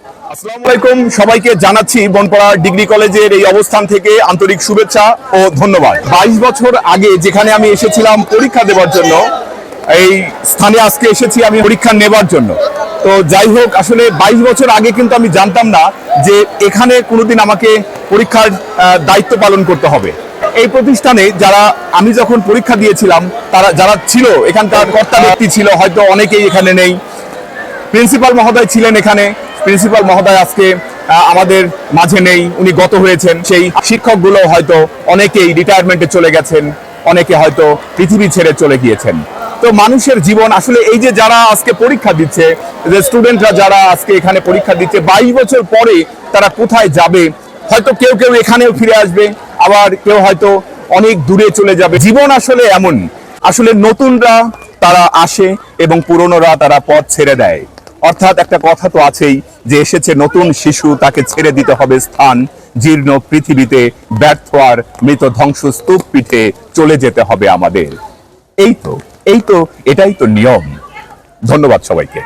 আসসালামু আলাইকুম, সবাইকে জানাচ্ছি বনপাড়া ডিগ্রি কলেজের এই অবস্থান থেকে আন্তরিক শুভেচ্ছা ও ধন্যবাদ। 22 বছর আগে যেখানে আমি এসেছিলাম পরীক্ষা দেওয়ার জন্য, এই স্থানে আজকে এসেছি আমি পরীক্ষা নেবার জন্য। তো যাই হোক, আসলে 22 বছর আগে কিন্তু আমি জানতাম না যে এখানে কোনোদিন আমাকে পরীক্ষার দায়িত্ব পালন করতে হবে। এই প্রতিষ্ঠানে যারা আমি যখন পরীক্ষা দিয়েছিলাম, তারা যারা ছিল এখানকার কর্তা ব্যক্তি ছিল, হয়তো অনেকেই এখানে নেই। প্রিন্সিপাল মহোদয় ছিলেন এখানে, প্রিন্সিপাল মহোদয় আজকে আমাদের মাঝে নেই, উনি গত হয়েছেন। সেই শিক্ষকগুলো হয়তো অনেকেই রিটায়ারমেন্টে চলে গেছেন, অনেকে হয়তো পৃথিবী ছেড়ে চলে গিয়েছেন। তো মানুষের জীবন আসলে এই যে যারা আজকে পরীক্ষা দিচ্ছে, যে স্টুডেন্টরা যারা আজকে এখানে পরীক্ষা দিচ্ছে, 22 বছর পরে তারা কোথায় যাবে, হয়তো কেউ কেউ এখানেও ফিরে আসবে, আবার কেউ হয়তো অনেক দূরে চলে যাবে। জীবন আসলে এমন, আসলে নতুনরা তারা আসে এবং পুরনোরা তারা পথ ছেড়ে দেয়। অর্থাৎ একটা কথা তো আছেই যে এসেছে নতুন শিশু, তাকে ছেড়ে দিতে হবে স্থান, জীর্ণ পৃথিবীতে ব্যর্থ আর মৃত ধ্বংসস্তূপ পিঠে চলে যেতে হবে আমাদের। এই তো এটাই তো নিয়ম। ধন্যবাদ সবাইকে।